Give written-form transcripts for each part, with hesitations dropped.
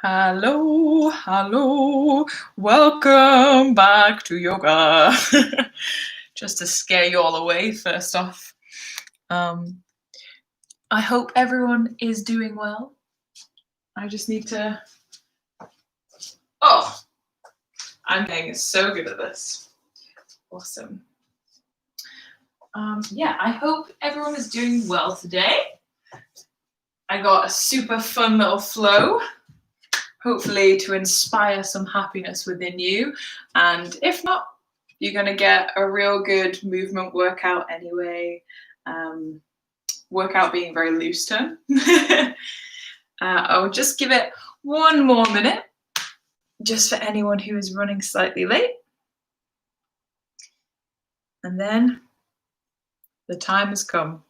Hello, hello, welcome back to yoga. Just to scare you all away, first off. I hope everyone is doing well. I just need to. Oh, I'm getting so good at this. Awesome. Yeah, I hope everyone is doing well today. I got a super fun little flow, hopefully to inspire some happiness within you. And if not, you're going to get a real good movement workout anyway. Workout being very loose term. I'll just give it one more minute, just for anyone who is running slightly late. And then the time has come.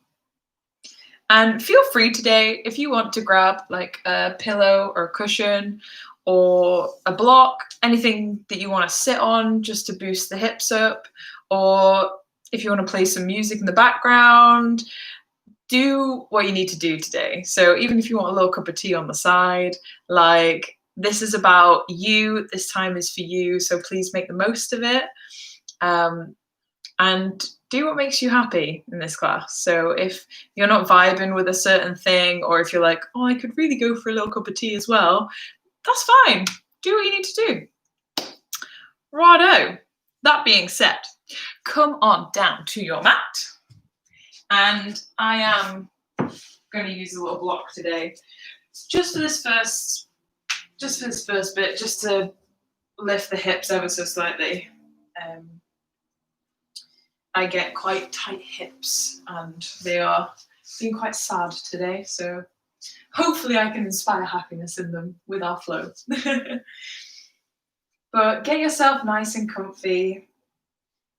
And feel free today, if you want to grab like a pillow or a cushion or a block, anything that you want to sit on just to boost the hips up, or if you want to play some music in the background, do what you need to do today. So even if you want a little cup of tea on the side, like this is about you, this time is for you, so please make the most of it. And do what makes you happy in this class. So if you're not vibing with a certain thing, or if you're like, oh, I could really go for a little cup of tea as well, that's fine. Do what you need to do. Righto. That being said, come on down to your mat. And I am going to use a little block today, just for this first bit, just to lift the hips ever so slightly. I get quite tight hips and they are being quite sad today, so hopefully I can inspire happiness in them with our flow. But get yourself nice and comfy,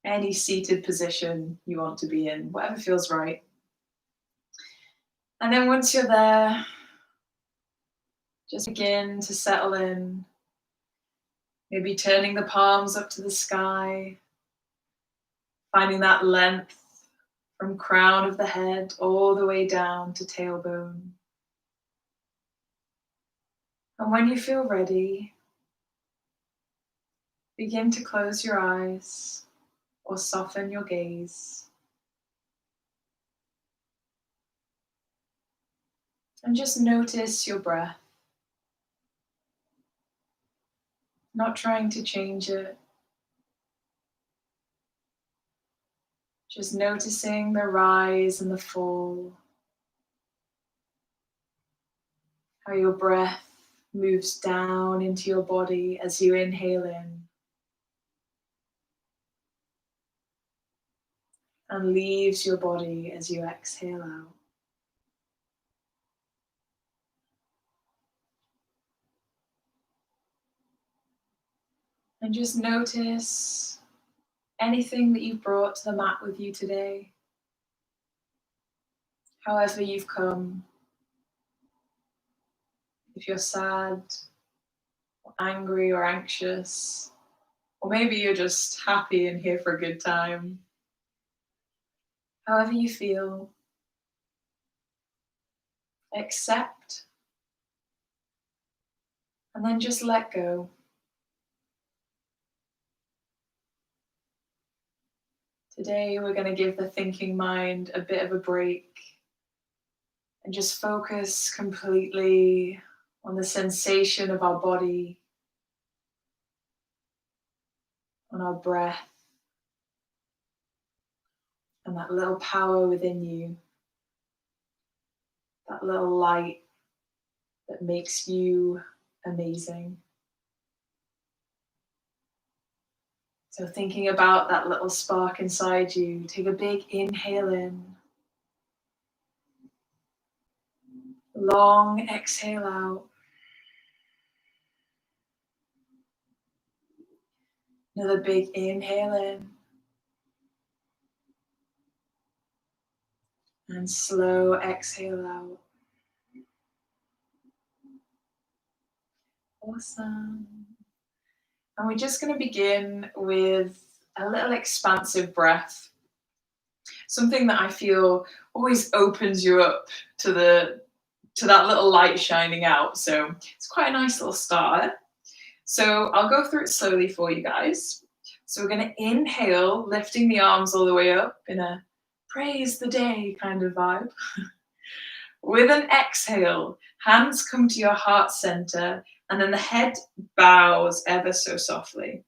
any seated position you want to be in, whatever feels right. And then once you're there, just begin to settle in, maybe turning the palms up to the sky, finding that length from crown of the head all the way down to tailbone. And when you feel ready, begin to close your eyes or soften your gaze. And just notice your breath, not trying to change it. Just noticing the rise and the fall, how your breath moves down into your body as you inhale in and leaves your body as you exhale out. And just notice anything that you've brought to the mat with you today, however you've come. If you're sad, or angry or anxious, or maybe you're just happy and here for a good time. However you feel, accept, and then just let go. Today we're going to give the thinking mind a bit of a break and just focus completely on the sensation of our body, on our breath, and that little power within you, that little light that makes you amazing. So thinking about that little spark inside you, take a big inhale in. Long exhale out. Another big inhale in. And slow exhale out. Awesome. And we're just going to begin with a little expansive breath. Something that I feel always opens you up to the to that little light shining out. So it's quite a nice little starter. So I'll go through it slowly for you guys. So we're going to inhale, lifting the arms all the way up in a praise the day kind of vibe. With an exhale, hands come to your heart center, and then the head bows ever so softly.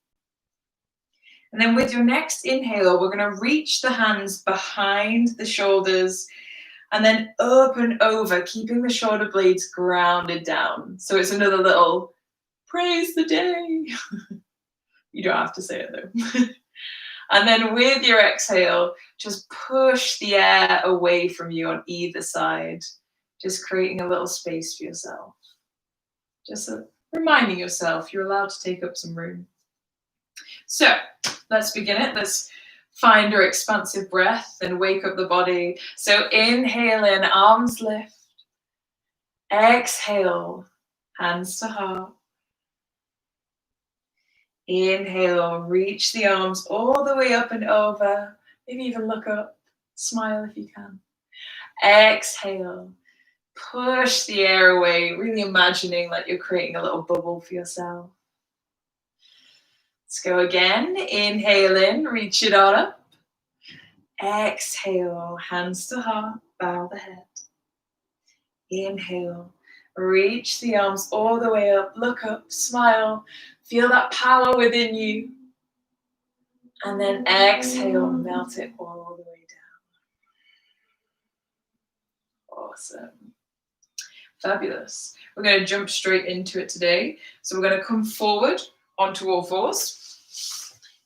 And then with your next inhale, we're going to reach the hands behind the shoulders and then up and over, keeping the shoulder blades grounded down. So it's another little praise the day. You don't have to say it though. And then with your exhale, just push the air away from you on either side, just creating a little space for yourself. Just reminding yourself you're allowed to take up some room. So let's begin it. Let's find your expansive breath and wake up the body. So inhale in, arms lift. Exhale, hands to heart. Inhale, reach the arms all the way up and over. Maybe even look up, smile if you can. Exhale, push the air away, really imagining that you're creating a little bubble for yourself. Let's go again. Inhale in, reach it on up. Exhale, hands to heart, bow the head. Inhale, reach the arms all the way up, look up, smile, feel that power within you. And then exhale, melt it all the way down. Awesome. Fabulous. We're going to jump straight into it today. So we're going to come forward onto all fours.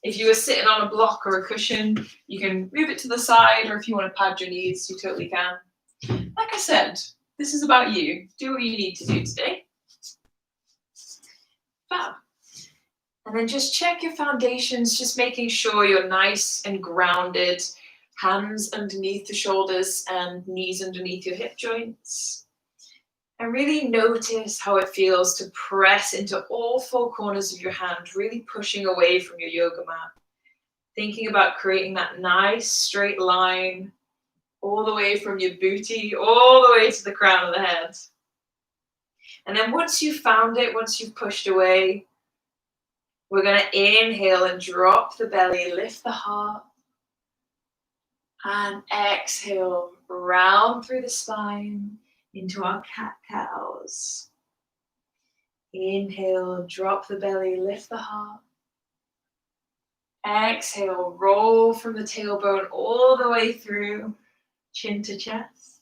If you were sitting on a block or a cushion, you can move it to the side, or if you want to pad your knees, you totally can. Like I said, this is about you. Do what you need to do today. Fab. And then just check your foundations, just making sure you're nice and grounded. Hands underneath the shoulders and knees underneath your hip joints. And really notice how it feels to press into all four corners of your hand, really pushing away from your yoga mat. Thinking about creating that nice straight line all the way from your booty, all the way to the crown of the head. And then once you've found it, once you've pushed away, we're going to inhale and drop the belly, lift the heart. And exhale, round through the spine into our cat-cows. Inhale, drop the belly, lift the heart. Exhale, roll from the tailbone all the way through, chin to chest.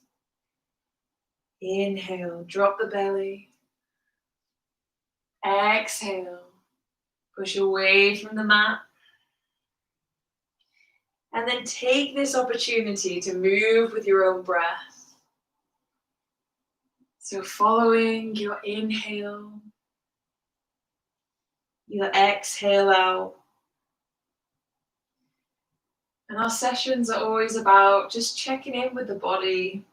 Inhale, drop the belly. Exhale, push away from the mat. And then take this opportunity to move with your own breath. So following your inhale, your exhale out. And our sessions are always about just checking in with the body,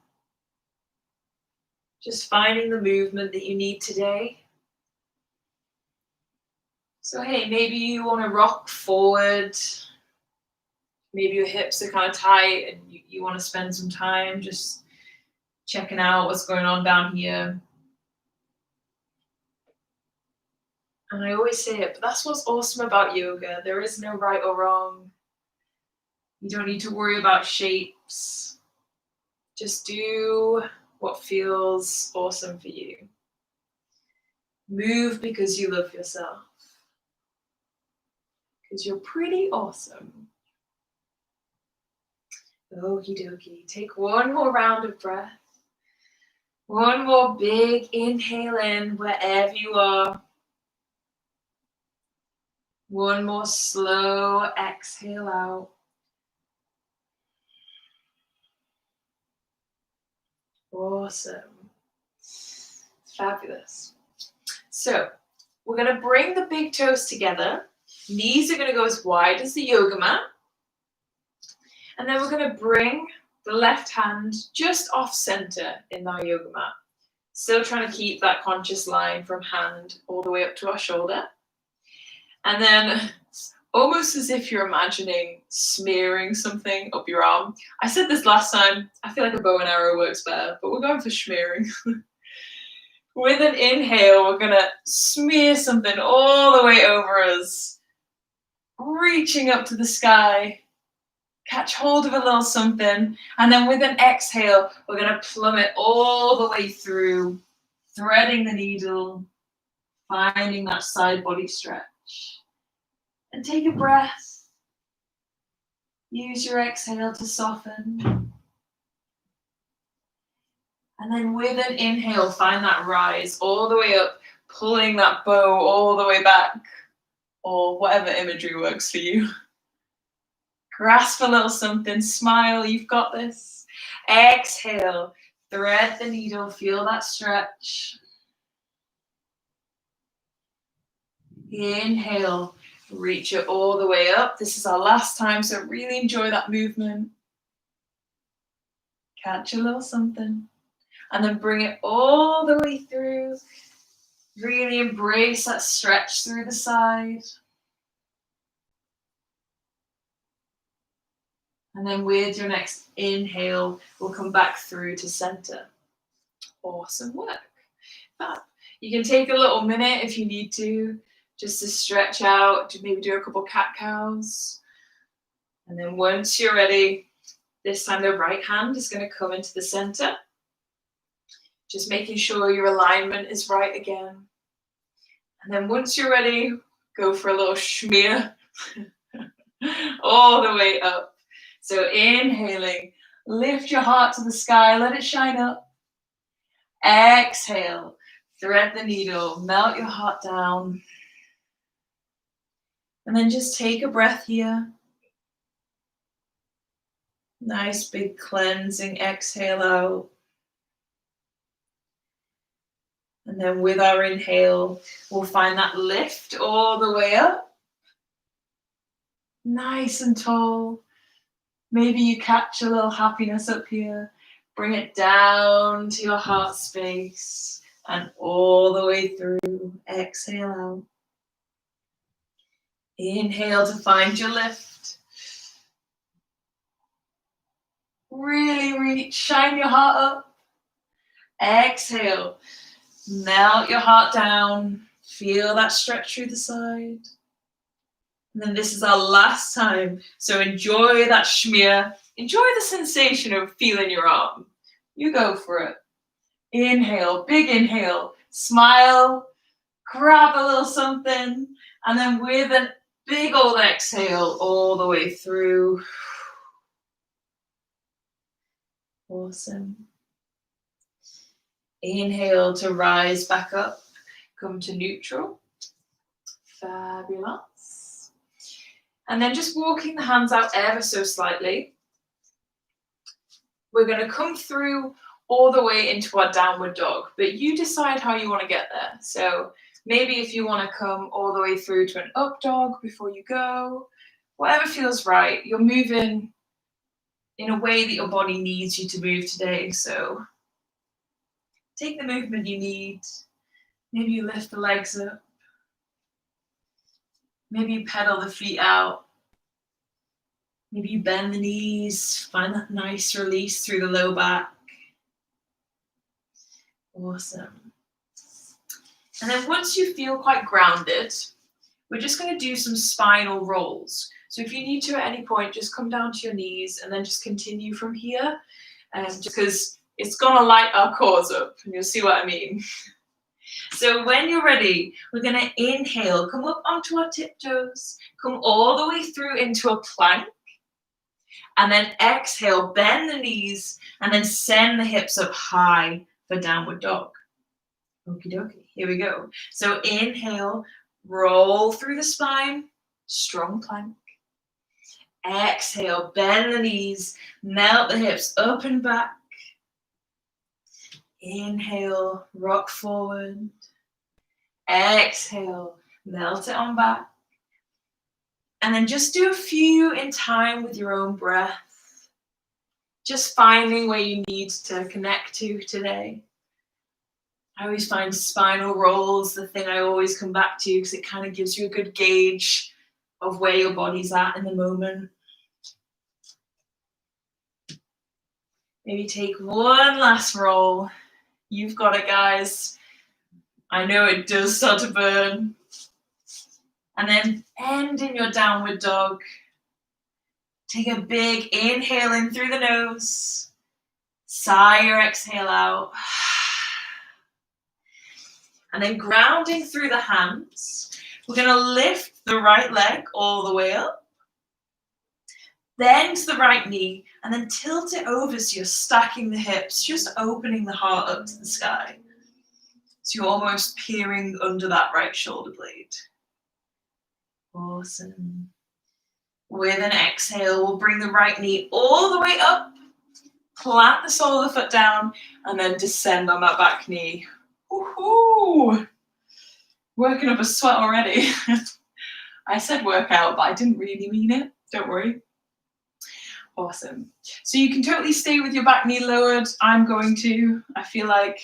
just finding the movement that you need today. So hey, maybe you want to rock forward. Maybe your hips are kind of tight and you want to spend some time just checking out what's going on down here. And I always say it, but that's what's awesome about yoga. There is no right or wrong. You don't need to worry about shapes. Just do what feels awesome for you. Move because you love yourself. Because you're pretty awesome. Okie dokie. Take one more round of breath. One more big inhale in wherever you are. One more slow exhale out. Awesome. Fabulous. So we're going to bring the big toes together. Knees are going to go as wide as the yoga mat. And then we're going to bring the left hand just off center in our yoga mat. Still trying to keep that conscious line from hand all the way up to our shoulder. And then almost as if you're imagining smearing something up your arm. I said this last time, I feel like a bow and arrow works better, but we're going for smearing. With an inhale, we're gonna smear something all the way over us, reaching up to the sky. Catch hold of a little something, and then with an exhale, we're gonna plummet all the way through, threading the needle, finding that side body stretch. And take a breath. Use your exhale to soften. And then with an inhale, find that rise all the way up, pulling that bow all the way back, or whatever imagery works for you. Grasp a little something, smile, you've got this. Exhale, thread the needle, feel that stretch. Inhale, reach it all the way up. This is our last time, so really enjoy that movement. Catch a little something. And then bring it all the way through. Really embrace that stretch through the side. And then with your next inhale, we'll come back through to center. Awesome work. You can take a little minute if you need to, just to stretch out, to maybe do a couple cat-cows. And then once you're ready, this time the right hand is going to come into the center. Just making sure your alignment is right again. And then once you're ready, go for a little schmear all the way up. So inhaling, lift your heart to the sky, let it shine up. Exhale, thread the needle, melt your heart down. And then just take a breath here. Nice big cleansing exhale out. And then with our inhale, we'll find that lift all the way up. Nice and tall. Maybe you catch a little happiness up here. Bring it down to your heart space and all the way through. Exhale out. Inhale to find your lift. Really reach, shine your heart up. Exhale. Melt your heart down. Feel that stretch through the side. And then this is our last time. So enjoy that schmear. Enjoy the sensation of feeling your arm. You go for it. Inhale, big inhale. Smile. Grab a little something. And then with a big old exhale all the way through. Awesome. Inhale to rise back up. Come to neutral. Fabulous. And then just walking the hands out ever so slightly. We're going to come through all the way into our downward dog, but you decide how you want to get there. So maybe if you want to come all the way through to an up dog before you go, whatever feels right. You're moving in a way that your body needs you to move today. So take the movement you need. Maybe you lift the legs up. Maybe you pedal the feet out. Maybe you bend the knees. Find that nice release through the low back. Awesome. And then once you feel quite grounded, we're just going to do some spinal rolls. So if you need to at any point, just come down to your knees and then just continue from here. Just because it's going to light our cores up, and you'll see what I mean. So when you're ready, we're going to inhale, come up onto our tiptoes, come all the way through into a plank, and then exhale, bend the knees, and then send the hips up high for downward dog. Okie dokie, here we go. So inhale, roll through the spine, strong plank. Exhale, bend the knees, melt the hips up and back. Inhale, rock forward. Exhale, melt it on back. And then just do a few in time with your own breath. Just finding where you need to connect to today. I always find spinal rolls the thing I always come back to because it kind of gives you a good gauge of where your body's at in the moment. Maybe take one last roll. You've got it, guys. I know it does start to burn. And then end in your downward dog. Take a big inhale in through the nose. Sigh your exhale out. And then grounding through the hands, we're going to lift the right leg all the way up. Then to the right knee, and then tilt it over so you're stacking the hips, just opening the heart up to the sky. So you're almost peering under that right shoulder blade. Awesome. With an exhale, we'll bring the right knee all the way up, plant the sole of the foot down, and then descend on that back knee. Woohoo! Working up a sweat already. I said workout, but I didn't really mean it. Don't worry. Awesome. So you can totally stay with your back knee lowered. I'm going to. I feel like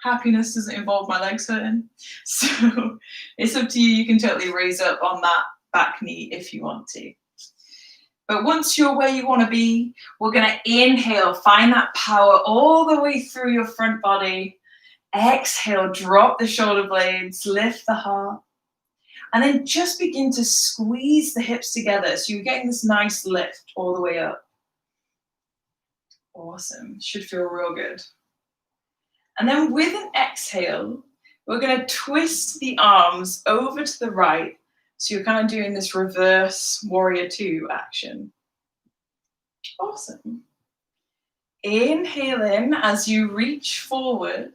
happiness doesn't involve my legs hurting. So it's up to you. You can totally raise up on that back knee if you want to. But once you're where you want to be, we're going to inhale, find that power all the way through your front body. Exhale, drop the shoulder blades, lift the heart. And then just begin to squeeze the hips together. So you're getting this nice lift all the way up. Awesome. Should feel real good. And then with an exhale, we're going to twist the arms over to the right. So you're kind of doing this reverse warrior two action. Awesome. Inhale in as you reach forward.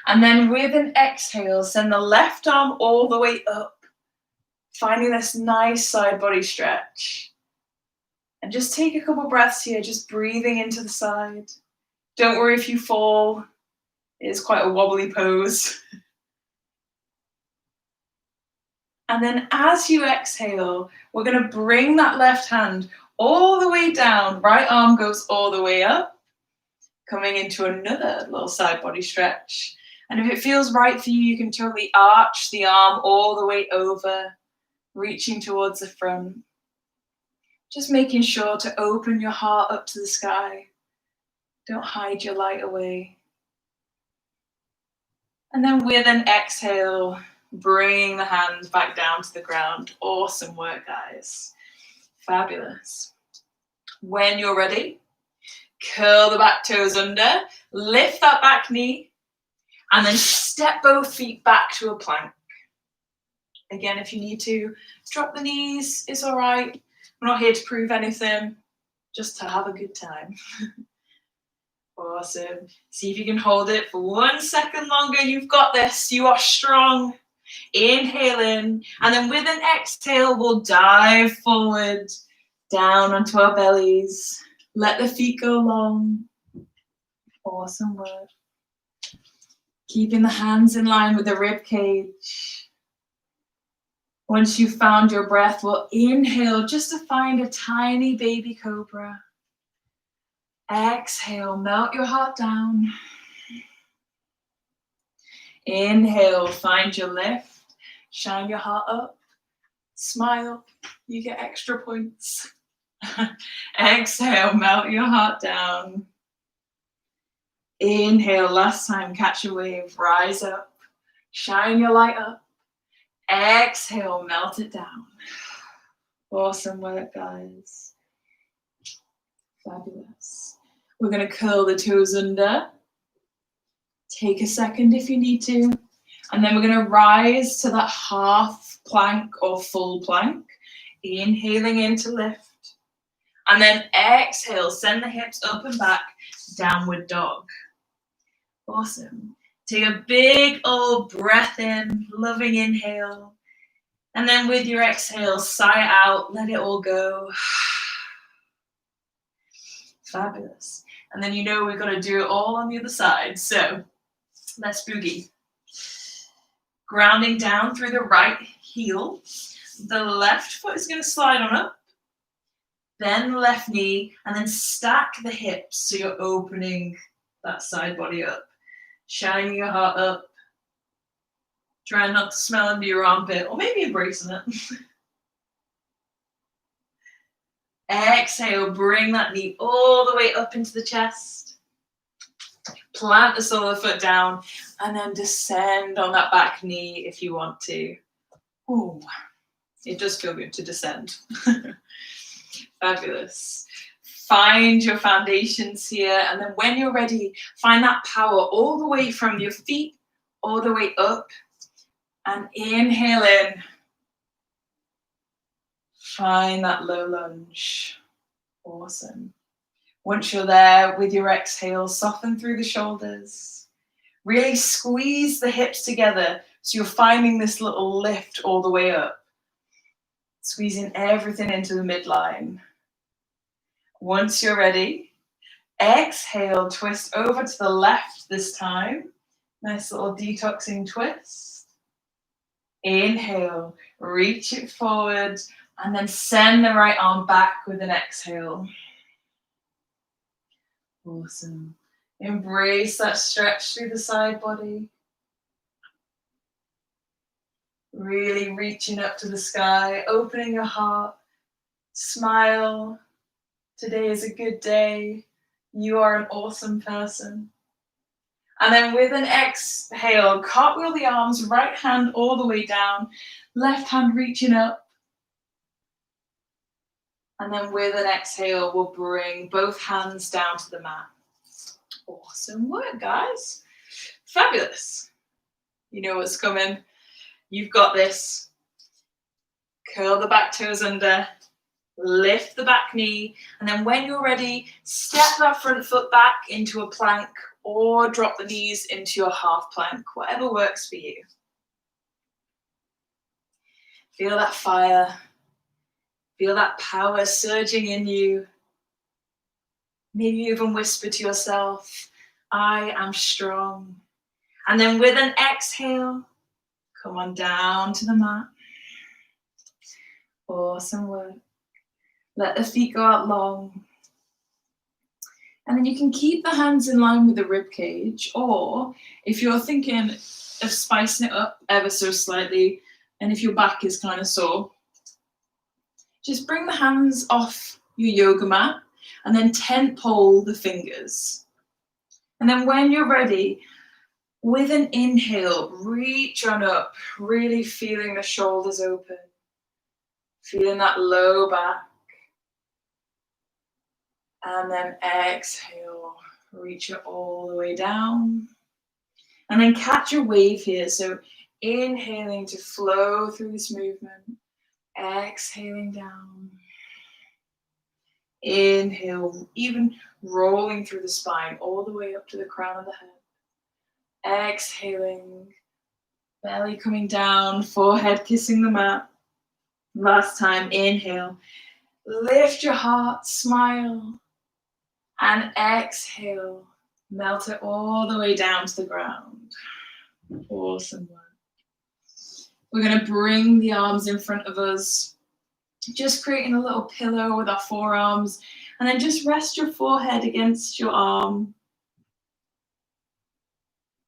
And then with an exhale, send the left arm all the way up. Finding this nice side body stretch. And just take a couple breaths here, just breathing into the side. Don't worry if you fall. It is quite a wobbly pose. And then as you exhale, we're going to bring that left hand all the way down. Right arm goes all the way up. Coming into another little side body stretch. And if it feels right for you, you can totally arch the arm all the way over, reaching towards the front. Just making sure to open your heart up to the sky. Don't hide your light away. And then with an exhale, bringing the hands back down to the ground. Awesome work, guys. Fabulous. When you're ready, curl the back toes under, lift that back knee, and then step both feet back to a plank. Again, if you need to, drop the knees, it's all right. We're not here to prove anything, just to have a good time. Awesome. See if you can hold it for 1 second longer. You've got this. You are strong. Inhale in, and then with an exhale, we'll dive forward, down onto our bellies. Let the feet go long. Awesome work. Keeping the hands in line with the rib cage. Once you've found your breath, we'll inhale just to find a tiny baby cobra. Exhale, melt your heart down. Inhale, find your lift. Shine your heart up. Smile. You get extra points. Exhale, melt your heart down. Inhale, last time, catch a wave. Rise up. Shine your light up. Exhale, melt it down. Awesome work, guys. Fabulous. We're going to curl the toes under. Take a second if you need to. And then we're going to rise to that half plank or full plank. Inhaling in to lift. And then exhale, send the hips up and back, downward dog. Awesome. Take a big old breath in, loving inhale. And then with your exhale, sigh out, let it all go. Fabulous. And then you know we're going to do it all on the other side. So let's boogie. Grounding down through the right heel. The left foot is going to slide on up. Then left knee, and then stack the hips so you're opening that side body up. Shining your heart up. Trying not to smell under your armpit, or maybe embracing it. Exhale, bring that knee all the way up into the chest. Plant the sole of the foot down and then descend on that back knee if you want to. Ooh, it does feel good to descend. Fabulous. Find your foundations here, and then when you're ready, find that power all the way from your feet, all the way up, and inhale in. Find that low lunge. Awesome. Once you're there, with your exhale, soften through the shoulders. Really squeeze the hips together so you're finding this little lift all the way up. Squeezing everything into the midline. Once you're ready, exhale, twist over to the left this time. Nice little detoxing twist. Inhale, reach it forward, and then send the right arm back with an exhale. Awesome. Embrace that stretch through the side body. Really reaching up to the sky, opening your heart. Smile. Today is a good day. You are an awesome person. And then with an exhale, cartwheel the arms, right hand all the way down, left hand reaching up. And then with an exhale, we'll bring both hands down to the mat. Awesome work, guys. Fabulous. You know what's coming. You've got this. Curl the back toes under. Lift the back knee. And then when you're ready, step that front foot back into a plank or drop the knees into your half plank, whatever works for you. Feel that fire. Feel that power surging in you. Maybe even whisper to yourself, I am strong. And then with an exhale, come on down to the mat. Awesome work. Let the feet go out long. And then you can keep the hands in line with the rib cage, or if you're thinking of spicing it up ever so slightly, and if your back is kind of sore, just bring the hands off your yoga mat and then tent pole the fingers. And then when you're ready, with an inhale, reach on up, really feeling the shoulders open, feeling that low back. And then exhale, reach it all the way down. And then catch a wave here. So inhaling to flow through this movement. Exhaling down. Inhale, even rolling through the spine all the way up to the crown of the head. Exhaling, belly coming down, forehead kissing the mat. Last time, inhale. Lift your heart, smile. And exhale, melt it all the way down to the ground. Awesome work. We're going to bring the arms in front of us, just creating a little pillow with our forearms, and then just rest your forehead against your arm.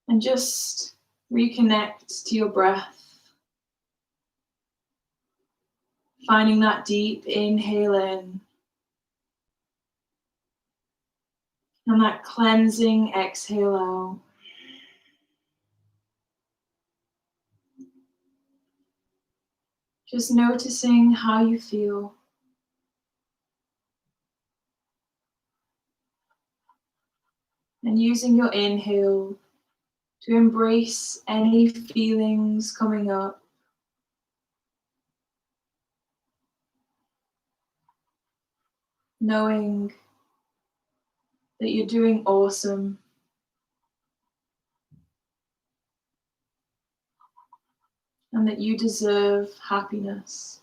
And just reconnect to your breath. Finding that deep inhale in. And that cleansing exhale out. Just noticing how you feel. And using your inhale to embrace any feelings coming up. Knowing that you're doing awesome. And that you deserve happiness.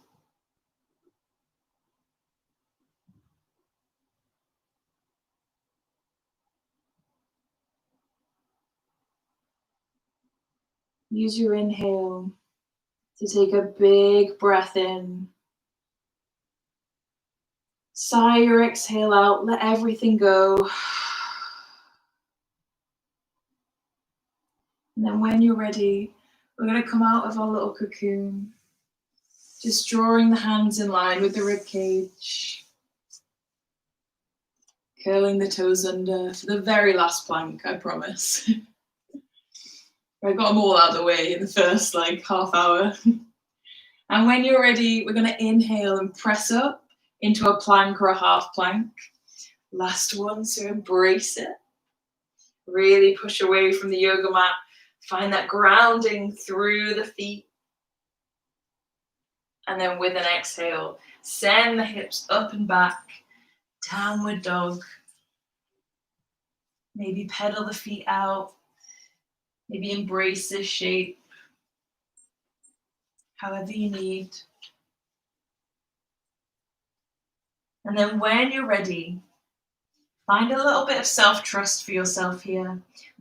Use your inhale to take a big breath in. Sigh your exhale out, let everything go. And then when you're ready, we're going to come out of our little cocoon. Just drawing the hands in line with the rib cage. Curling the toes under for the very last plank, I promise. I got them all out of the way in the first half hour. And when you're ready, we're going to inhale and press up into a plank or a half plank. Last one, so embrace it. Really push away from the yoga mat. Find that grounding through the feet. And then with an exhale, send the hips up and back. Downward dog. Maybe pedal the feet out. Maybe embrace this shape. However you need. And then when you're ready, find a little bit of self-trust for yourself here.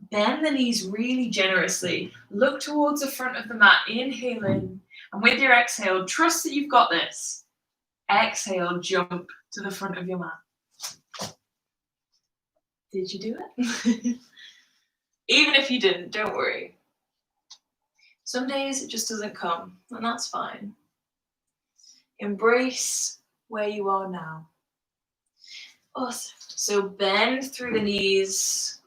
Bend the knees really generously. Look towards the front of the mat. Inhale in. And with your exhale, trust that you've got this. Exhale, jump to the front of your mat. Did you do it? Even if you didn't, don't worry. Some days it just doesn't come, and that's fine. Embrace where you are now. Awesome. So bend through the knees.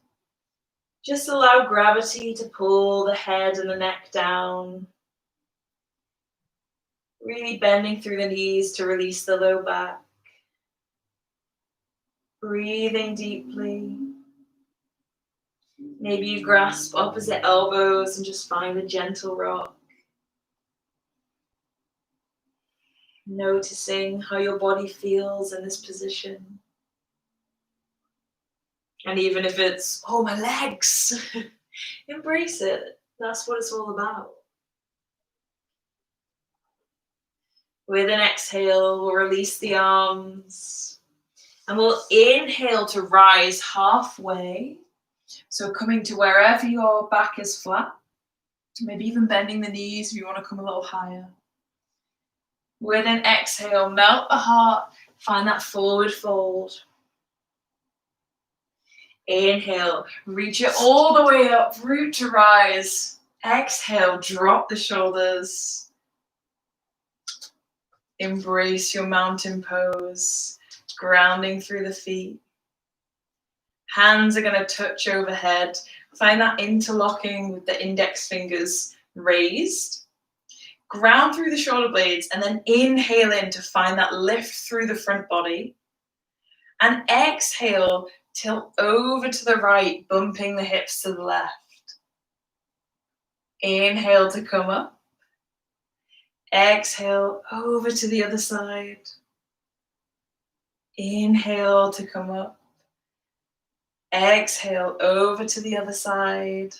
Just allow gravity to pull the head and the neck down. Really bending through the knees to release the low back. Breathing deeply. Maybe you grasp opposite elbows and just find a gentle rock. Noticing how your body feels in this position. And even if it's, oh, my legs, embrace it. That's what it's all about. With an exhale, we'll release the arms. And we'll inhale to rise halfway. So coming to wherever your back is flat. Maybe even bending the knees if you want to come a little higher. With an exhale, melt the heart. Find that forward fold. Inhale, reach it all the way up, root to rise. Exhale, drop the shoulders. Embrace your mountain pose, grounding through the feet. Hands are going to touch overhead. Find that interlocking with the index fingers raised. Ground through the shoulder blades and then inhale in to find that lift through the front body. And exhale, tilt over to the right, bumping the hips to the left. Inhale to come up. Exhale over to the other side. Inhale to come up. Exhale over to the other side.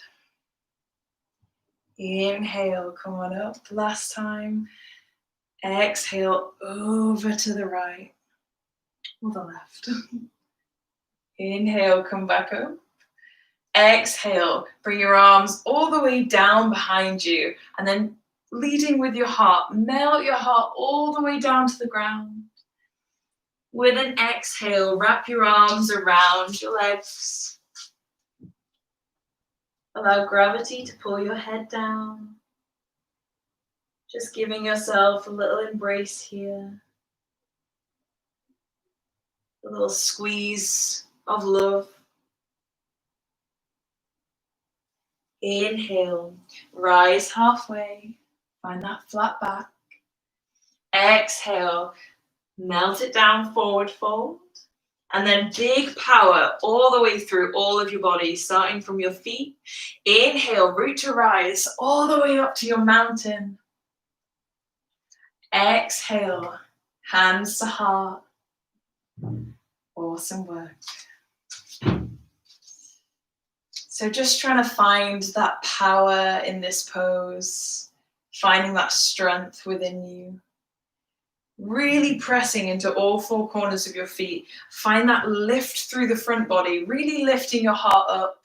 Inhale, come on up. Last time. Exhale over to the right or the left. Inhale, come back up. Exhale, bring your arms all the way down behind you and then leading with your heart, melt your heart all the way down to the ground. With an exhale, wrap your arms around your legs. Allow gravity to pull your head down. Just giving yourself a little embrace here. A little squeeze of love. Inhale, rise halfway. Find that flat back. Exhale, melt it down, forward fold. And then big power all the way through all of your body, starting from your feet. Inhale, root to rise all the way up to your mountain. Exhale, hands to heart. Awesome work. So just trying to find that power in this pose, finding that strength within you. Really pressing into all four corners of your feet. Find that lift through the front body, really lifting your heart up,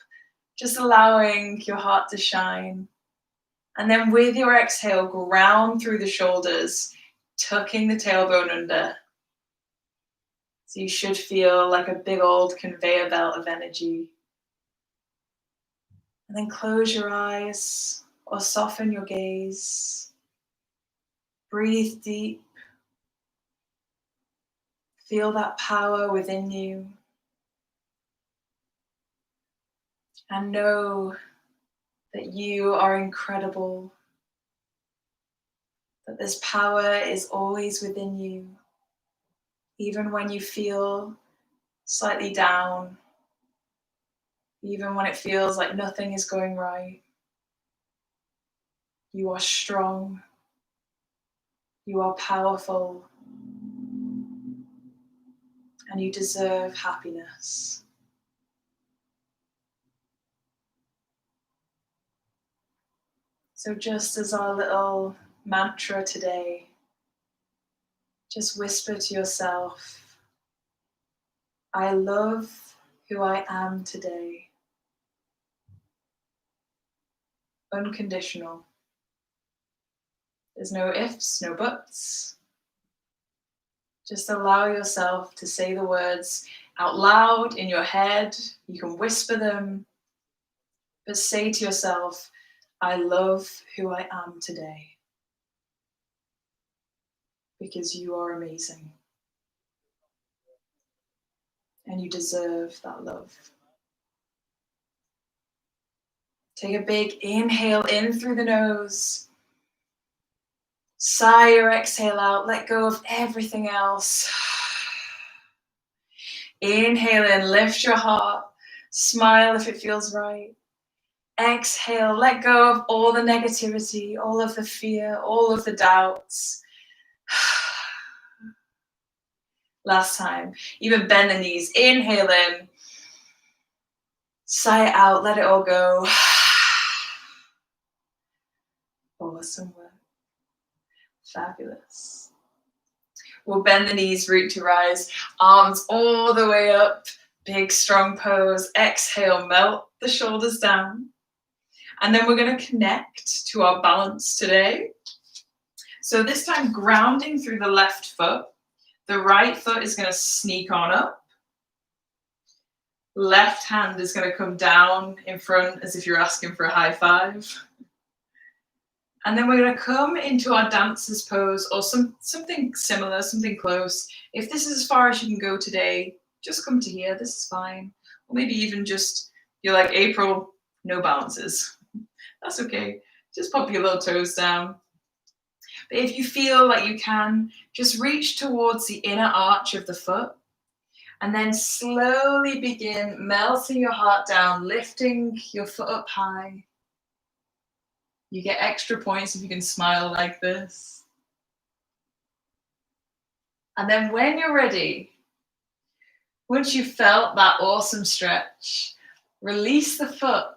just allowing your heart to shine. And then with your exhale, ground through the shoulders, tucking the tailbone under. So you should feel like a big old conveyor belt of energy. And then close your eyes or soften your gaze. Breathe deep. Feel that power within you. And know that you are incredible, that this power is always within you, even when you feel slightly down, even when it feels like nothing is going right. You are strong, you are powerful, and you deserve happiness. So just as our little mantra today, just whisper to yourself, I love who I am today. Unconditional. There's no ifs, no buts. Just allow yourself to say the words out loud in your head. You can whisper them, but say to yourself, I love who I am today. Because you are amazing. And you deserve that love. Take a big inhale in through the nose. Sigh or exhale out. Let go of everything else. Inhale in, lift your heart. Smile if it feels right. Exhale, let go of all the negativity, all of the fear, all of the doubts. Last time, even bend the knees. Inhale in. Sigh it out, let it all go. Awesome work. Fabulous. We'll bend the knees, root to rise, arms all the way up, big strong pose. Exhale, melt the shoulders down. And then we're going to connect to our balance today. So this time grounding through the left foot. The right foot is going to sneak on up. Left hand is going to come down in front as if you're asking for a high five. And then we're going to come into our dancer's pose or something similar, something close. If this is as far as you can go today, just come to here. This is fine. Or maybe even just, you're like, April, no balances. That's okay. Just pop your little toes down. But if you feel like you can, just reach towards the inner arch of the foot. And then slowly begin melting your heart down, lifting your foot up high. You get extra points if you can smile like this. And then when you're ready, once you've felt that awesome stretch, release the foot,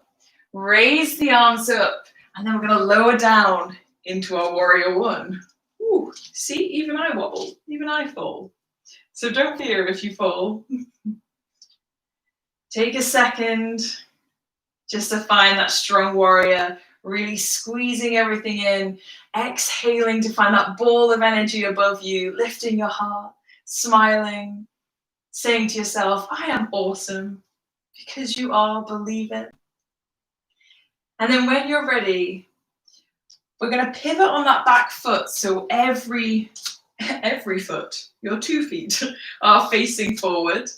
raise the arms up, and then we're going to lower down into our warrior one. Ooh, see, even I wobble, even I fall. So don't fear if you fall. Take a second just to find that strong warrior. Really squeezing everything in, exhaling to find that ball of energy above you, lifting your heart, smiling, saying to yourself, I am awesome, because you are, believe it. And then when you're ready, we're going to pivot on that back foot, so every foot, your 2 feet, are facing forward.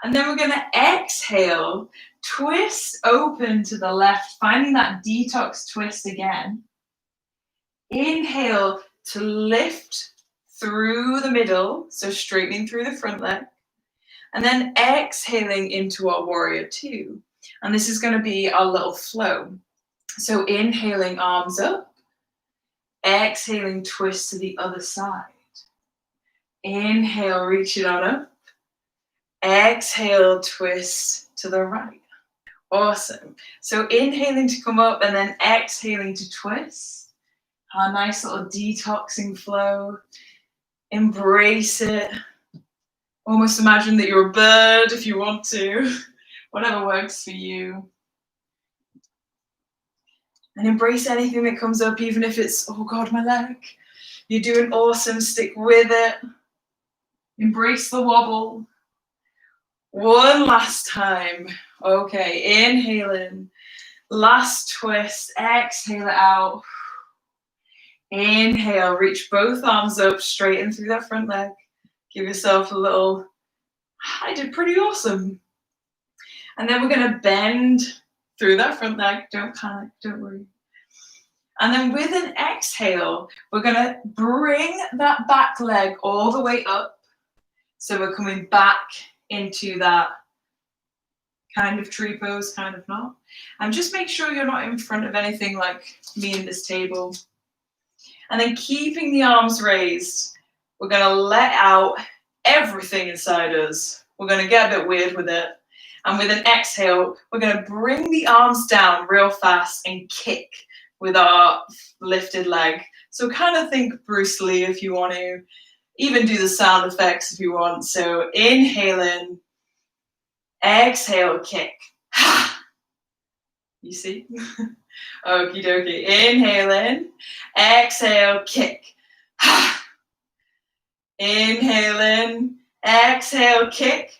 And then we're going to exhale, twist open to the left, finding that detox twist again. Inhale to lift through the middle, so straightening through the front leg. And then exhaling into our warrior 2. And this is going to be our little flow. So inhaling, arms up. Exhaling, twist to the other side. Inhale, reach it on up. Exhale, twist to the right. Awesome. So inhaling to come up and then exhaling to twist. Our nice little detoxing flow. Embrace it. Almost imagine that you're a bird if you want to. Whatever works for you. And embrace anything that comes up, even if it's, oh God, my leg. You're doing awesome. Stick with it. Embrace the wobble. One last time. Okay, inhale in. Last twist. Exhale it out. Inhale, reach both arms up, straighten through that front leg. Give yourself a little, I did pretty awesome. And then we're going to bend through that front leg. Don't panic, don't worry. And then with an exhale, we're going to bring that back leg all the way up. So we're coming back into that kind of tree pose, kind of not. And just make sure you're not in front of anything like me in this table. And then keeping the arms raised, we're going to let out everything inside us. We're going to get a bit weird with it. And with an exhale, we're going to bring the arms down real fast and kick with our lifted leg. So kind of think Bruce Lee if you want to. Even do the sound effects if you want. So inhale in, exhale, kick. You see? Okie dokie. Inhale in, exhale, kick. Inhale in, exhale, kick.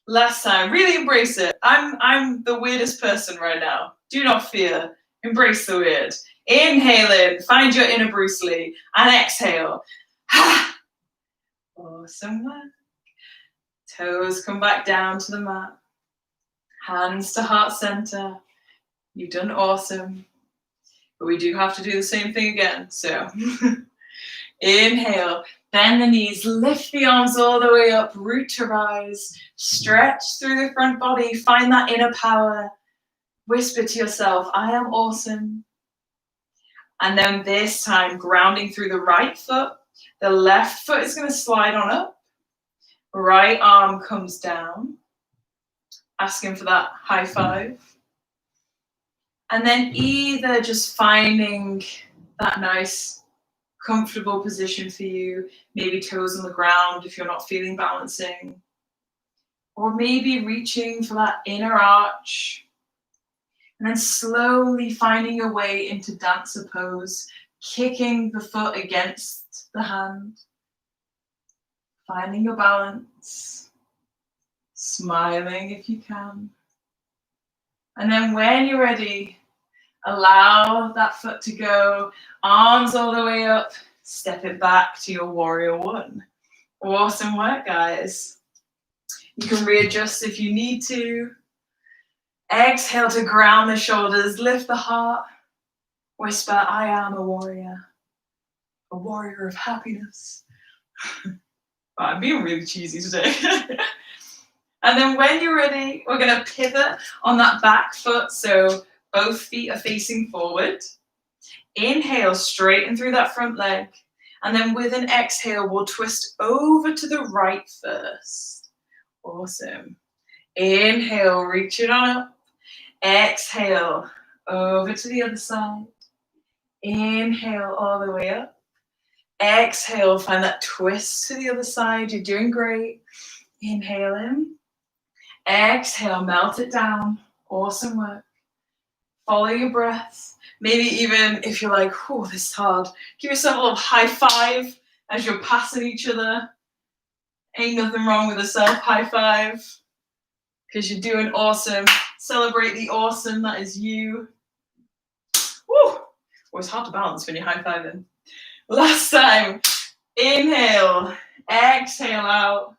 Last time. Really embrace it. I'm the weirdest person right now. Do not fear. Embrace the weird. Inhale in, find your inner Bruce Lee, and exhale. Awesome work. Toes come back down to the mat. Hands to heart center. You've done awesome. But we do have to do the same thing again. So inhale, bend the knees, lift the arms all the way up, root to rise, stretch through the front body, find that inner power. Whisper to yourself, I am awesome. And then this time, grounding through the right foot. The left foot is going to slide on up. Right arm comes down. Asking for that high five. And then either just finding that nice, comfortable position for you. Maybe toes on the ground if you're not feeling balancing. Or maybe reaching for that inner arch. And then slowly finding your way into dancer pose, kicking the foot against the hand, finding your balance, smiling if you can. And then when you're ready, allow that foot to go, arms all the way up, step it back to your warrior one. Awesome work, guys. You can readjust if you need to. Exhale to ground the shoulders, lift the heart. Whisper, I am a warrior of happiness. I'm being really cheesy today. And then when you're ready, we're going to pivot on that back foot. So both feet are facing forward. Inhale, straighten through that front leg. And then with an exhale, we'll twist over to the right first. Awesome. Inhale, reach it on up. Exhale, over to the other side. Inhale all the way up. Exhale, find that twist to the other side. You're doing great. Inhale in. Exhale, melt it down. Awesome work. Follow your breath. Maybe even if you're like, oh, this is hard, give yourself a little high five as you're passing each other. Ain't nothing wrong with a self high five because you're doing awesome. Celebrate the awesome that is you. Woo! Oh, it's hard to balance when you're high-fiving. Last time. Inhale. Exhale out.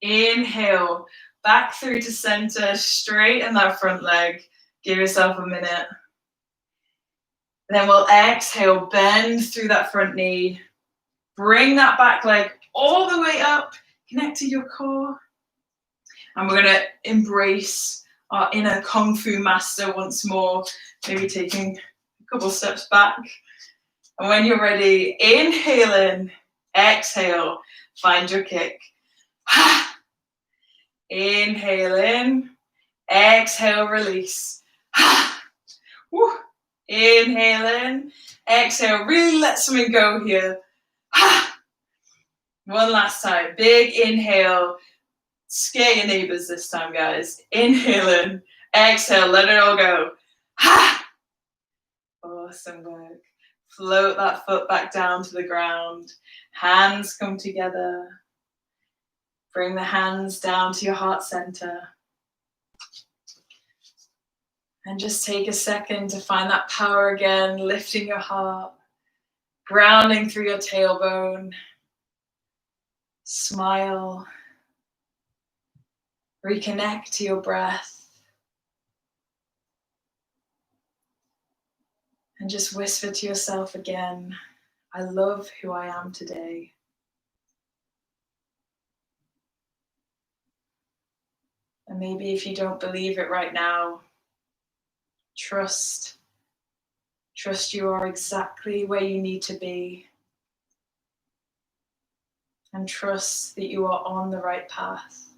Inhale. Back through to center. Straighten that front leg. Give yourself a minute. Then we'll exhale. Bend through that front knee. Bring that back leg all the way up. Connect to your core. And we're going to embrace our inner Kung Fu master once more, maybe taking a couple steps back. And when you're ready, inhale in, exhale, find your kick. Inhale in, exhale, release. Inhale in, exhale, really let something go here. One last time, big inhale. Scare your neighbors this time, guys. Inhale in, exhale, let it all go. Awesome work. Float that foot back down to the ground. Hands come together. Bring the hands down to your heart center. And just take a second to find that power again, lifting your heart, grounding through your tailbone. Smile. Reconnect to your breath. And just whisper to yourself again, I love who I am today. And maybe if you don't believe it right now, trust you are exactly where you need to be. And trust that you are on the right path.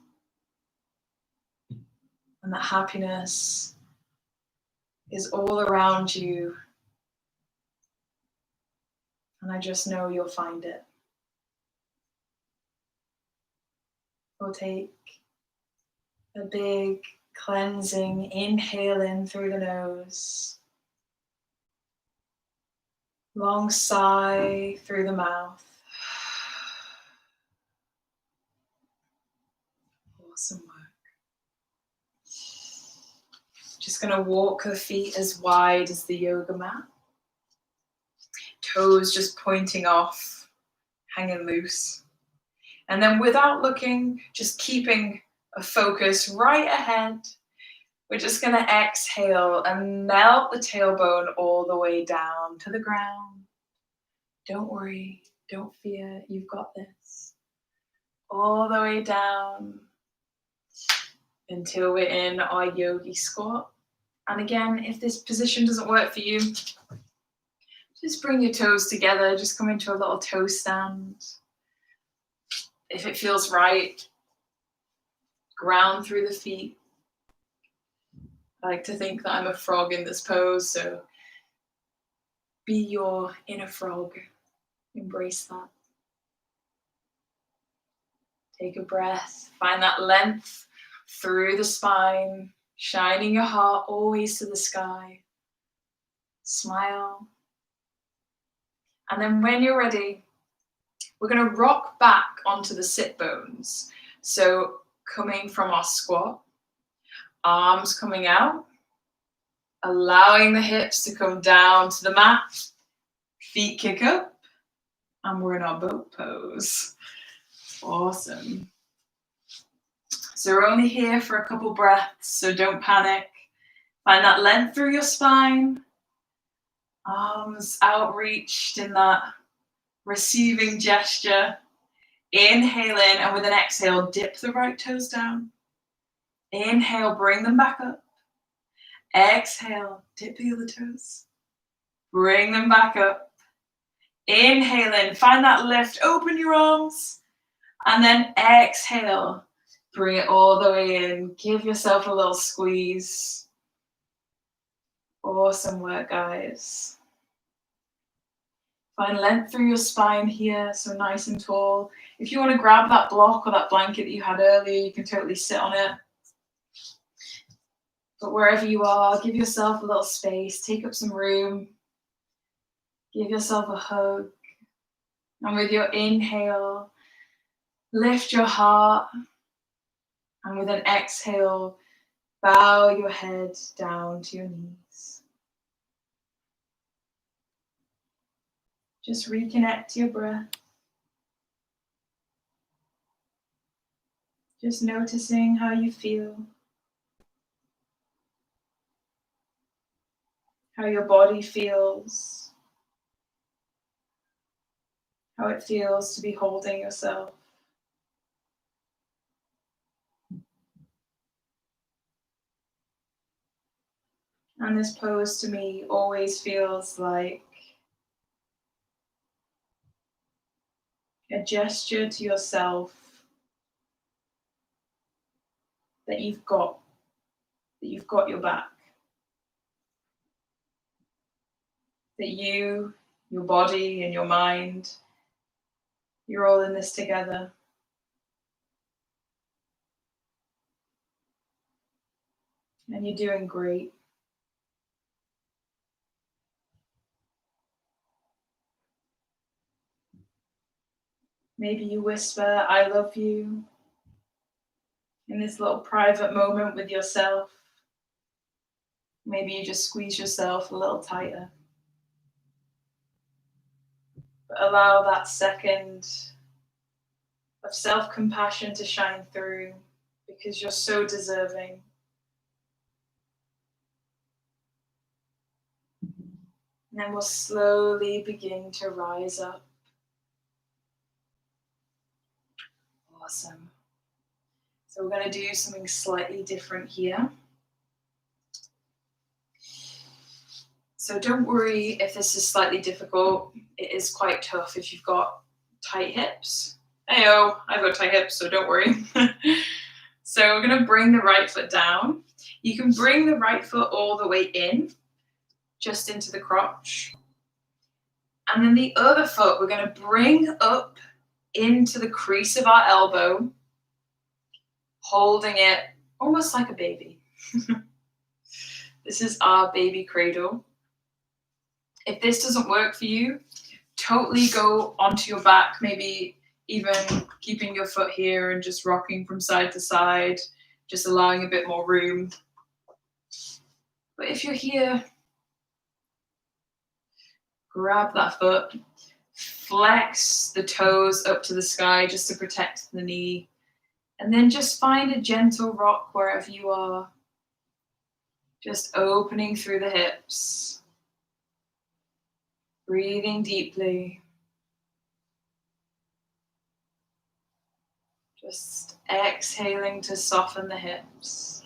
And that happiness is all around you. And I just know you'll find it. We'll take a big cleansing inhale in through the nose. Long sigh through the mouth. Awesome work. Just going to walk the feet as wide as the yoga mat. Toes just pointing off, hanging loose. And then without looking, just keeping a focus right ahead, we're just going to exhale and melt the tailbone all the way down to the ground. Don't worry, don't fear, you've got this. All the way down until we're in our Yogi Squat. And again, if this position doesn't work for you, just bring your toes together, just come into a little toe stand. If it feels right, ground through the feet. I like to think that I'm a frog in this pose, so be your inner frog. Embrace that. Take a breath, find that length through the spine, shining your heart always to the sky. Smile. And then when you're ready, we're going to rock back onto the sit bones. So coming from our squat, arms coming out, allowing the hips to come down to the mat, feet kick up, and we're in our boat pose. Awesome. So we're only here for a couple breaths, so don't panic. Find that length through your spine, arms outreached in that receiving gesture. Inhale in, and with an exhale, dip the right toes down. Inhale, bring them back up. Exhale, dip the other toes. Bring them back up. Inhale in, find that lift, open your arms. And then exhale, bring it all the way in. Give yourself a little squeeze. Awesome work, guys. Find length through your spine here, so nice and tall. If you want to grab that block or that blanket that you had earlier, you can totally sit on it. But wherever you are, give yourself a little space, take up some room. Give yourself a hug. And with your inhale, lift your heart. And with an exhale, bow your head down to your knees. Just reconnect to your breath. Just noticing how you feel. How your body feels. How it feels to be holding yourself. And this pose to me always feels like a gesture to yourself that you've got your back. That you, your body and your mind, you're all in this together. And you're doing great. Maybe you whisper, I love you, in this little private moment with yourself. Maybe you just squeeze yourself a little tighter. But allow that second of self-compassion to shine through. because you're so deserving. And then we'll slowly begin to rise up. Awesome. So we're going to do something slightly different here. So don't worry if this is slightly difficult. It is quite tough if you've got tight hips. Heyo, I've got tight hips, so don't worry. So we're going to bring the right foot down. You can bring the right foot all the way in, just into the crotch. And then the other foot we're going to bring up into the crease of our elbow, holding it almost like a baby. This is our baby cradle. If this doesn't work for you, totally go onto your back, maybe even keeping your foot here and just rocking from side to side, just allowing a bit more room. But if you're here, grab that foot, flex the toes up to the sky just to protect the knee, and then just find a gentle rock wherever you are, just opening through the hips, breathing deeply, just exhaling to soften the hips.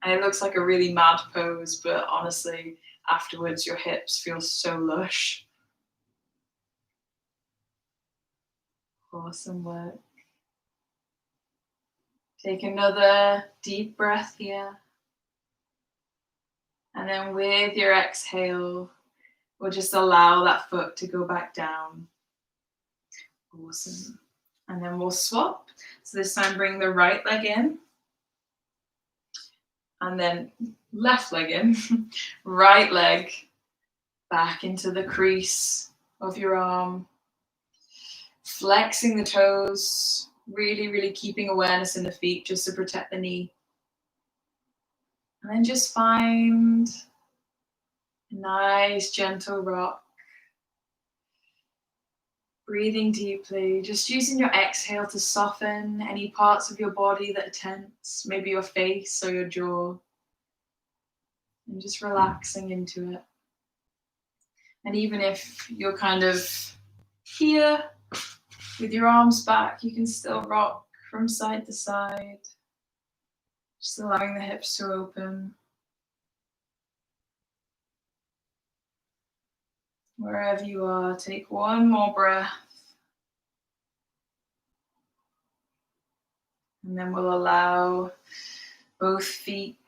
And it looks like a really mad pose, but honestly, afterwards your hips feel so lush. Awesome work. Take another deep breath here. And then with your exhale, we'll just allow that foot to go back down. Awesome. And then we'll swap. So this time bring the right leg in. And then left leg in. Right leg back into the crease of your arm. Flexing the toes. Really, really keeping awareness in the feet just to protect the knee. And then just find a nice gentle rock. Breathing deeply, just using your exhale to soften any parts of your body that are tense, maybe your face or your jaw. And just relaxing into it. And even if you're kind of here with your arms back, you can still rock from side to side. Just allowing the hips to open. Wherever you are, take one more breath. And then we'll allow both feet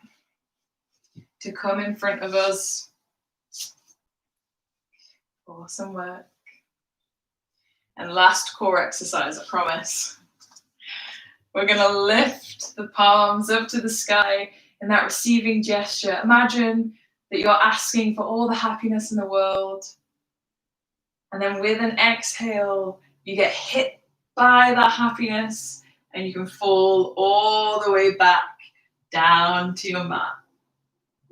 to come in front of us. Awesome work. And last core exercise, I promise. We're going to lift the palms up to the sky in that receiving gesture. Imagine that you're asking for all the happiness in the world. And then with an exhale, you get hit by that happiness and you can fall all the way back down to your mat.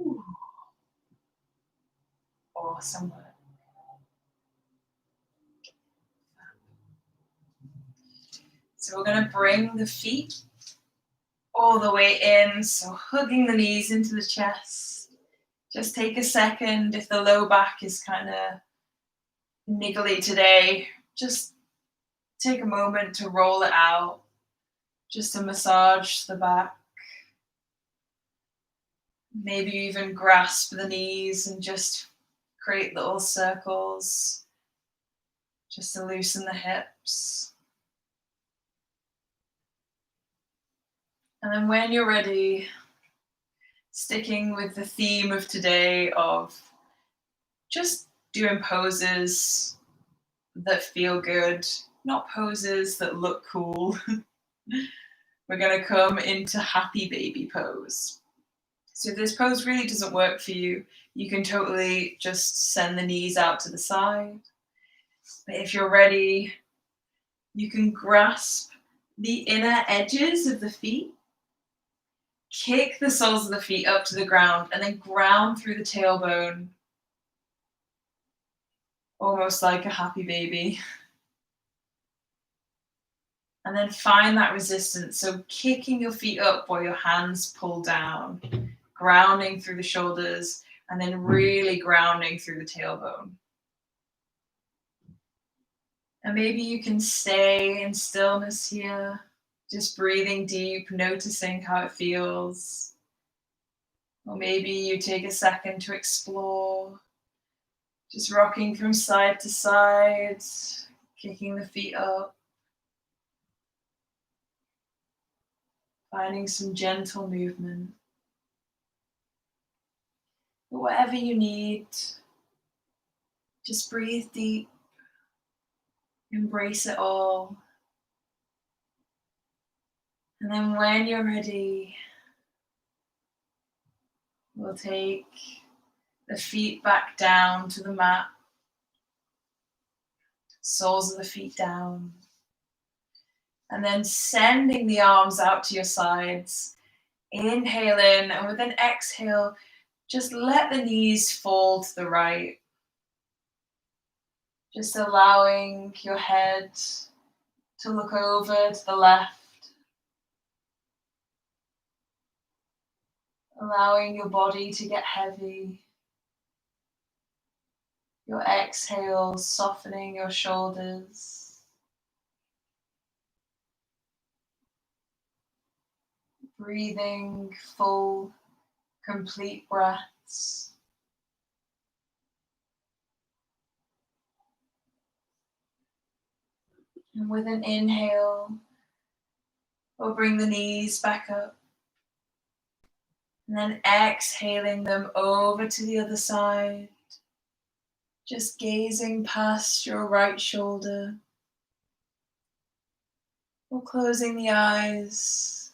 Ooh. Awesome work. So we're going to bring the feet all the way in, so hugging the knees into the chest. Just take a second if the low back is kind of niggly today. Just take a moment to roll it out, just to massage the back. Maybe even grasp the knees and just create little circles, just to loosen the hips. And then when you're ready, sticking with the theme of today of just doing poses that feel good, not poses that look cool. We're going to come into happy baby pose. So if this pose really doesn't work for you, you can totally just send the knees out to the side. But if you're ready, you can grasp the inner edges of the feet, kick the soles of the feet up to the ground, and then ground through the tailbone, almost like a happy baby. And then find that resistance. So kicking your feet up while your hands pull down, grounding through the shoulders, and then really grounding through the tailbone. And maybe you can stay in stillness here, just breathing deep, noticing how it feels. Or maybe you take a second to explore, just rocking from side to side, kicking the feet up, finding some gentle movement. But whatever you need, just breathe deep, embrace it all. And then when you're ready, we'll take the feet back down to the mat, soles of the feet down, and then sending the arms out to your sides. Inhale in, and with an exhale, just let the knees fall to the right. Just allowing your head to look over to the left. Allowing your body to get heavy. Your exhale, softening your shoulders. Breathing full, complete breaths. And with an inhale, we'll bring the knees back up. And then exhaling them over to the other side. Just gazing past your right shoulder. Or closing the eyes.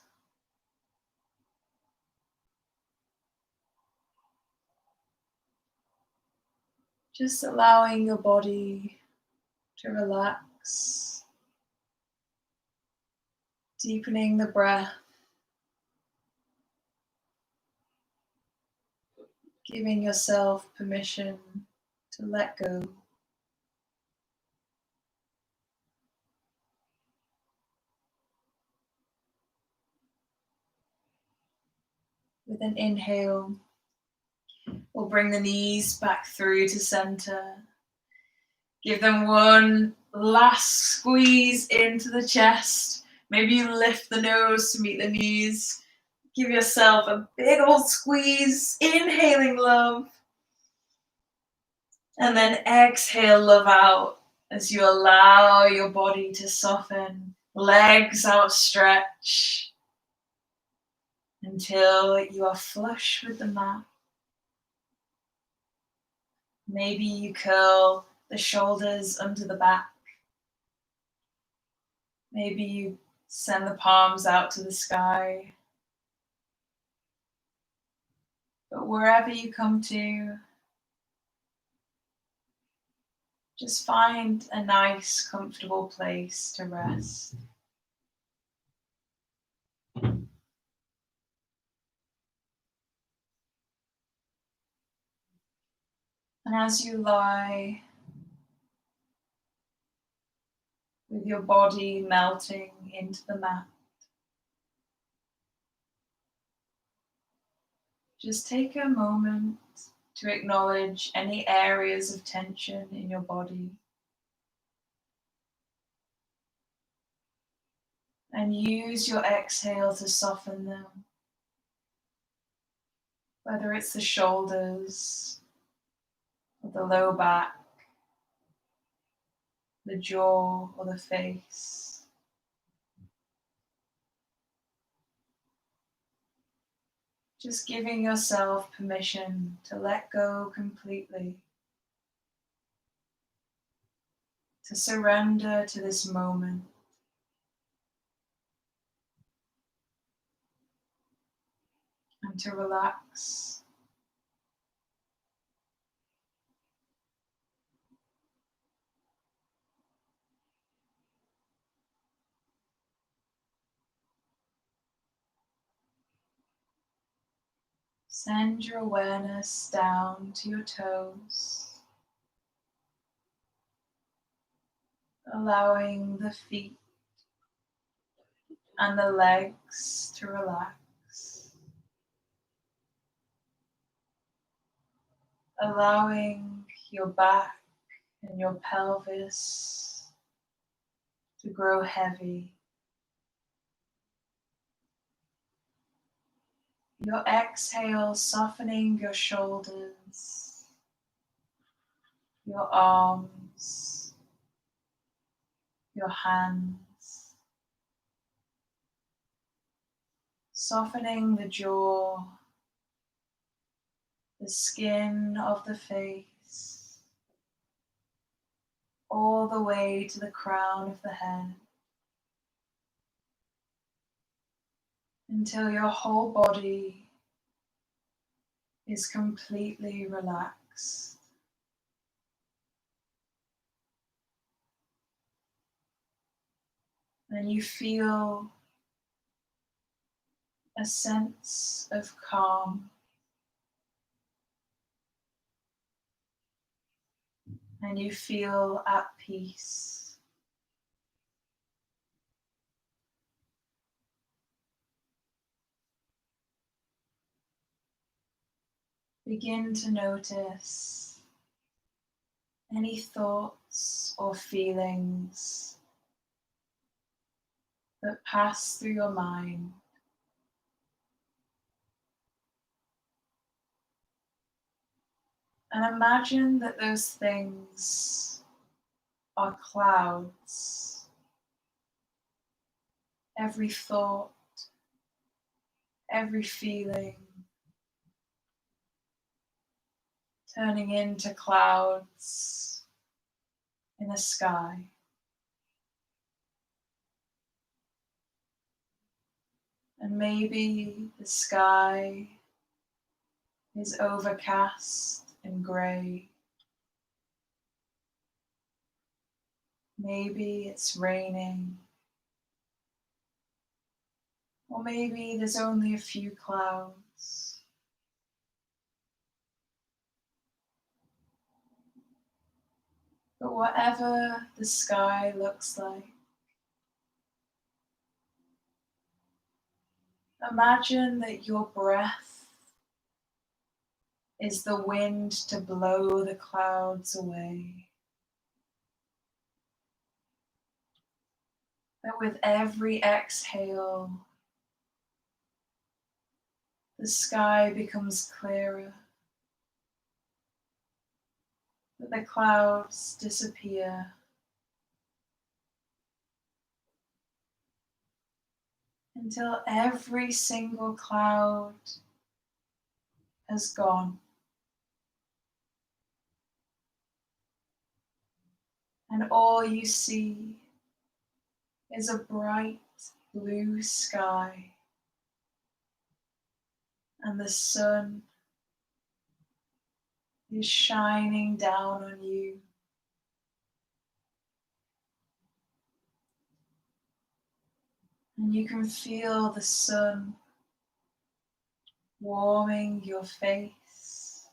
Just allowing your body to relax. Deepening the breath. Giving yourself permission to let go. With an inhale, we'll bring the knees back through to center. Give them one last squeeze into the chest. Maybe you lift the nose to meet the knees. Give yourself a big old squeeze, inhaling love. And then exhale love out as you allow your body to soften. Legs outstretch until you are flush with the mat. Maybe you curl the shoulders under the back. Maybe you send the palms out to the sky. But wherever you come to, just find a nice, comfortable place to rest. And as you lie, with your body melting into the mat, just take a moment to acknowledge any areas of tension in your body. And use your exhale to soften them. Whether it's the shoulders, or the low back, the jaw, or the face. Just giving yourself permission to let go completely. To surrender to this moment. And to relax. Send your awareness down to your toes, allowing the feet and the legs to relax, allowing your back and your pelvis to grow heavy. Your exhale softening your shoulders, your arms, your hands, softening the jaw, the skin of the face, all the way to the crown of the head, until your whole body is completely relaxed. And you feel a sense of calm, and you feel at peace. Begin to notice any thoughts or feelings that pass through your mind. And imagine that those things are clouds. Every thought, every feeling turning into clouds in the sky. And maybe the sky is overcast and grey. Maybe it's raining. Or maybe there's only a few clouds. But whatever the sky looks like, imagine that your breath is the wind to blow the clouds away. That with every exhale, the sky becomes clearer. That the clouds disappear. Until every single cloud has gone. And all you see is a bright blue sky and the sun is shining down on you. And you can feel the sun warming your face,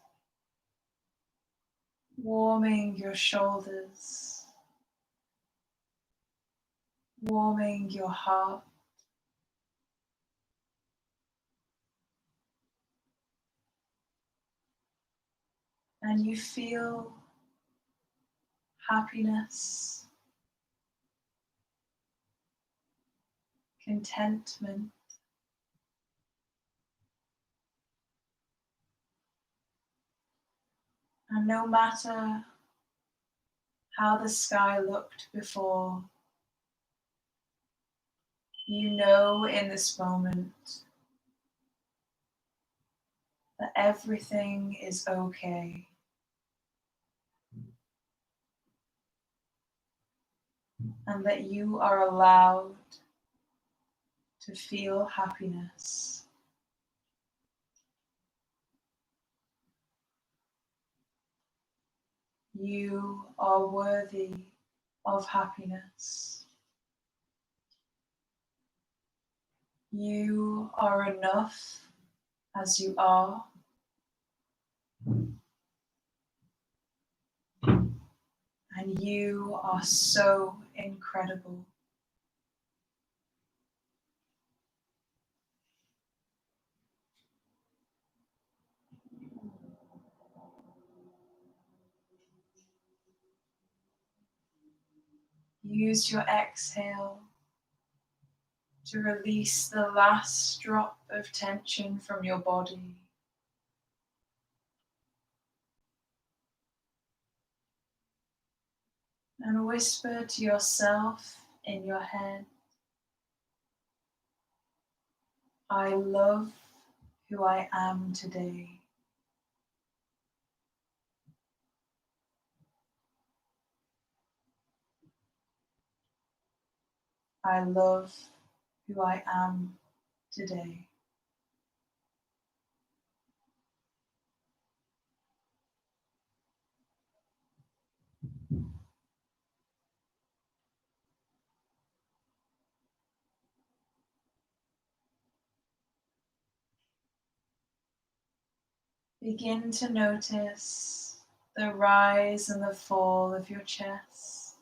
warming your shoulders, warming your heart. And you feel happiness, contentment, and no matter how the sky looked before, you know in this moment that everything is okay. And that you are allowed to feel happiness. You are worthy of happiness. You are enough as you are. And you are so incredible. Use your exhale to release the last drop of tension from your body. And whisper to yourself in your head, I love who I am today. I love who I am today. Begin to notice the rise and the fall of your chest,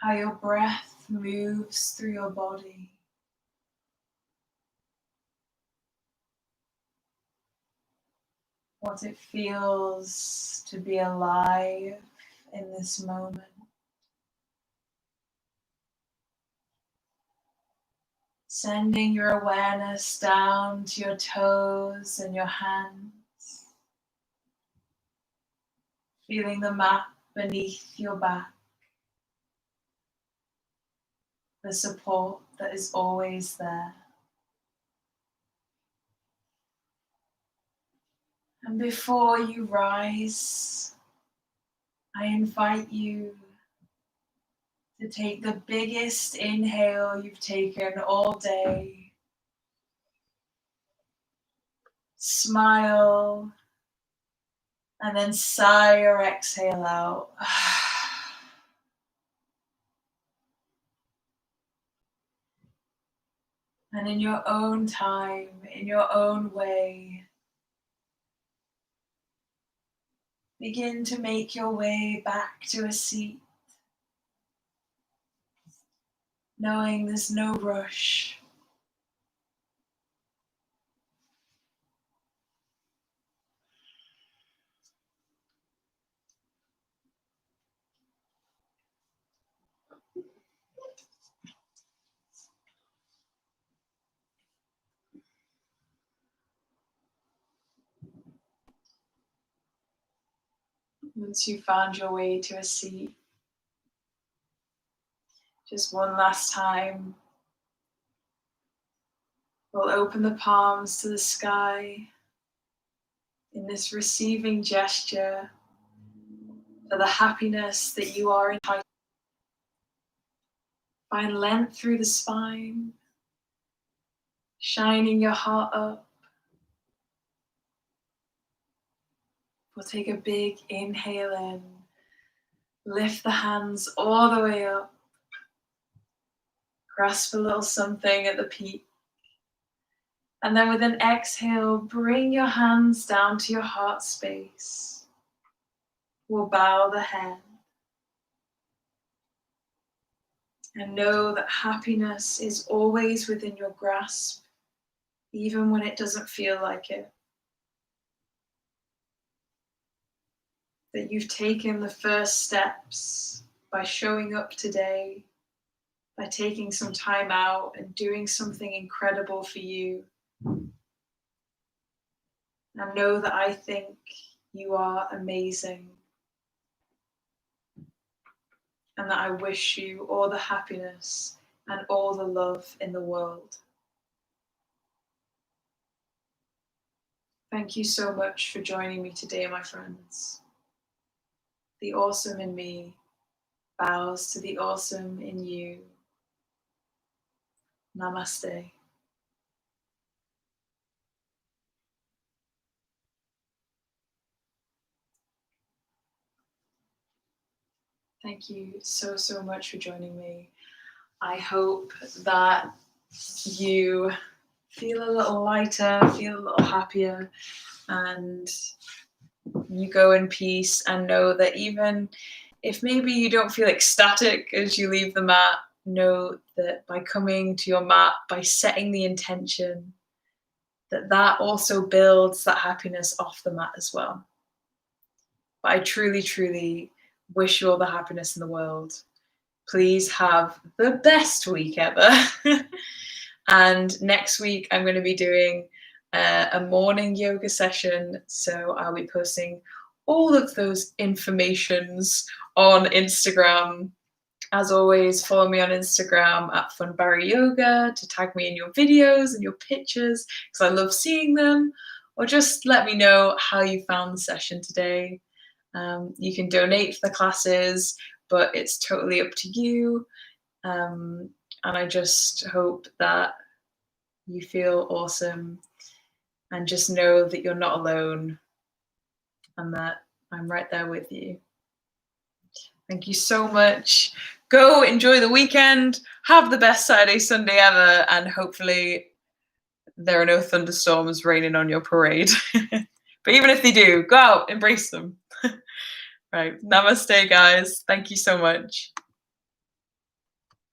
how your breath moves through your body. What it feels to be alive in this moment. Sending your awareness down to your toes and your hands. Feeling the mat beneath your back. The support that is always there. And before you rise, I invite you to take the biggest inhale you've taken all day. Smile, and then sigh or exhale out. And in your own time, in your own way, begin to make your way back to a seat, knowing there's no rush. Once you've found your way to a seat, just one last time, we'll open the palms to the sky in this receiving gesture for the happiness that you are entitled. Find length through the spine, shining your heart up. We'll take a big inhale in, lift the hands all the way up, grasp a little something at the peak, and then with an exhale, bring your hands down to your heart space. We'll bow the head and know that happiness is always within your grasp, even when it doesn't feel like it. That you've taken the first steps by showing up today, by taking some time out and doing something incredible for you. And know that I think you are amazing. And that I wish you all the happiness and all the love in the world. Thank you so much for joining me today, my friends. The awesome in me bows to the awesome in you. Namaste. Thank you so, so much for joining me. I hope that you feel a little lighter, feel a little happier, and you go in peace and know that even if maybe you don't feel ecstatic as you leave the mat, know that by coming to your mat, by setting the intention, that also builds that happiness off the mat as well. But I truly, truly wish you all the happiness in the world. Please have the best week ever. And next week, I'm going to be doing a morning yoga session. So I'll be posting all of those informations on Instagram. As always, follow me on Instagram at Funbari Yoga to tag me in your videos and your pictures, because I love seeing them. Or just let me know how you found the session today. You can donate for the classes, but it's totally up to you. And I just hope that you feel awesome and just know that you're not alone and that I'm right there with you. Thank you so much. Go enjoy the weekend. Have the best Saturday, Sunday ever. And hopefully there are no thunderstorms raining on your parade. But even if they do, go out, embrace them. Right. Namaste, guys. Thank you so much.